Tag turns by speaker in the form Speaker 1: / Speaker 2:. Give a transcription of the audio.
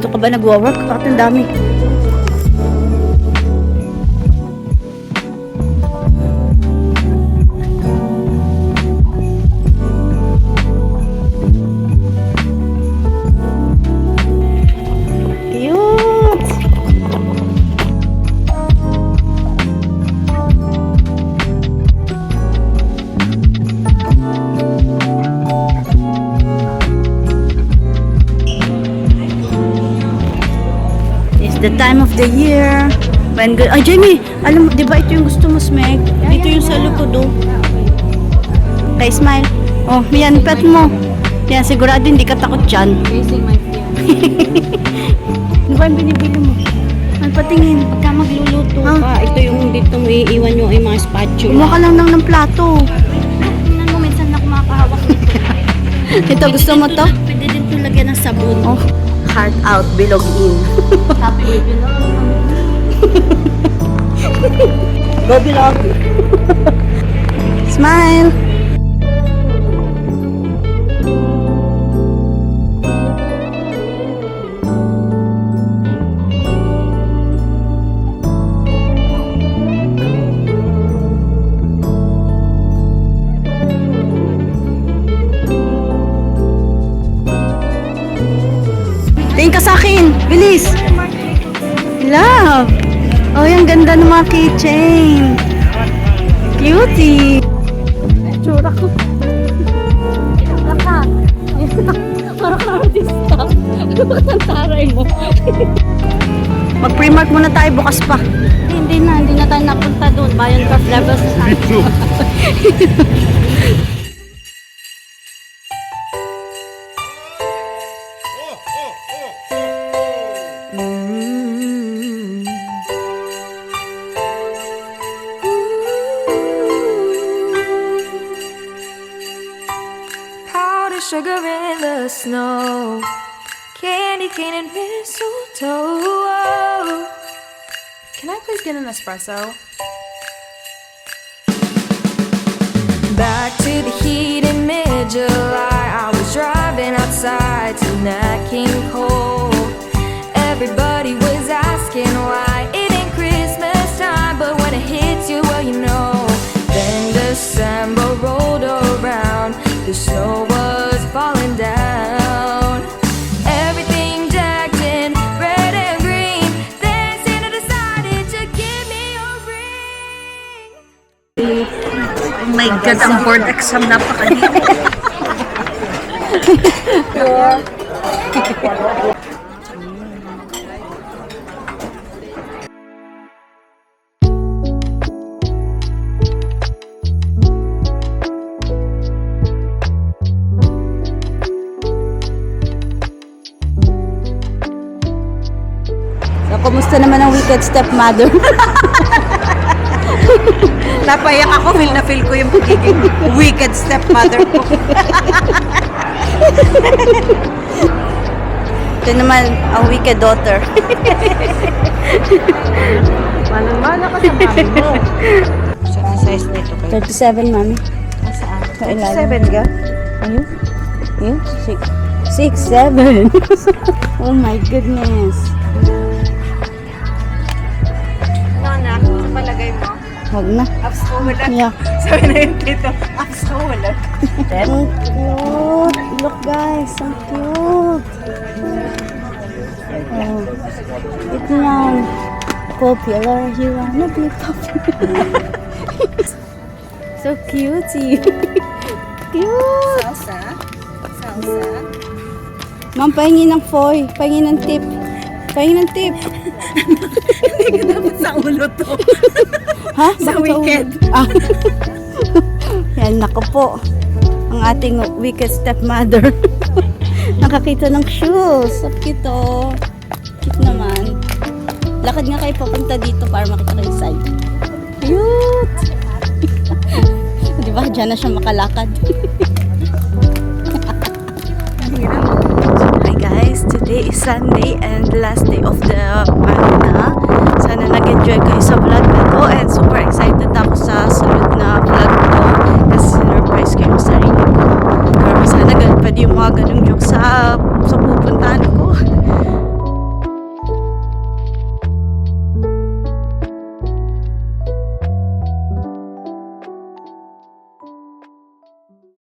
Speaker 1: Dito ka ba nagwa-work? Bakit ang dami? The time of the year when good. Ay, Jamie, alam mo, di ba ito yung gusto mo, Smeg? Dito yung sa likod, oh. Okay, smile. Oh, yan, pet mo. Yan, sigurado hindi ka takot dyan.
Speaker 2: Facing my fear.
Speaker 1: Ano ba yung binibili mo? Ano patingin?
Speaker 2: Pagka magluluto ka, ito yung dito mo iiwan yung mga spatula.
Speaker 1: Kumuha ka lang ng plato.
Speaker 2: Tingnan mo, minsan na kumakahawak nito.
Speaker 1: Ito, gusto mo to?
Speaker 2: Pwede din ito lagyan ng sabon.
Speaker 1: Oh, heart out, bilog in.
Speaker 2: Happy baby na.
Speaker 1: Go bilog. Smile. Tingin ka sa akin. Bilis. Love. Oh, yung ganda ng mga keychain. Cutie. Tsura ko.
Speaker 2: Laka. Parang artista. Bakit ang taray mo?
Speaker 1: Mag-pre-mark muna tayo, bukas pa.
Speaker 2: Hindi na tayo napunta doon. Bayan Craft Levels na tayo.
Speaker 3: Powdered sugar in the snow, candy cane and mistletoe. Can I please get an espresso? Back to the heat in mid-July, I was driving outside to Nat King Cole. Everybody was asking why it ain't Christmas time, but when it hits you, well, you know. Then December rolled around, the snow was falling down. Everything decked in red and green. Then Santa decided to give me a ring.
Speaker 1: Oh my God, ang board exam napakadito. So, kumusta naman ang wicked stepmother? Napayak ako, feel na feel ko yung pagiging wicked stepmother ko. Ito naman ang wicked daughter.
Speaker 2: Manang-mana ka sa mami mo.
Speaker 1: Saan size nito kayo? 37, mami.
Speaker 2: Saan?
Speaker 1: 37 ka? Ayun? Ayun? 6, 7. Oh my goodness.
Speaker 3: Nana, palagay mo.
Speaker 1: Huwag na.
Speaker 3: Apps ko wala.
Speaker 1: Yeah.
Speaker 3: Sabi na yun dito. Apps ko wala.
Speaker 1: Ang cute. Look guys, ang cute. Oh. Ito yan. Popular, you wanna be popular. So cutie. Cute.
Speaker 3: Salsa. Salsa.
Speaker 1: Ma'am, pahingi ng foy. Pahingi ng tip. Pahingi ng tip.
Speaker 3: Hindi ka dapat sa ulo to.
Speaker 1: Ha?
Speaker 3: Sa
Speaker 1: Bakit
Speaker 3: wicked.
Speaker 1: Ah. Yan, nako po. Ang ating wicked stepmother. Nakakita ng shoes. So cute oh. Cute naman. Lakad nga kayo papunta dito para makita kayo side. Cute! Diba? Diyan na siya makalakad. Hi guys! Today is Sunday and last day of the month na. Sana nag-enjoy kayo sa vlog na to and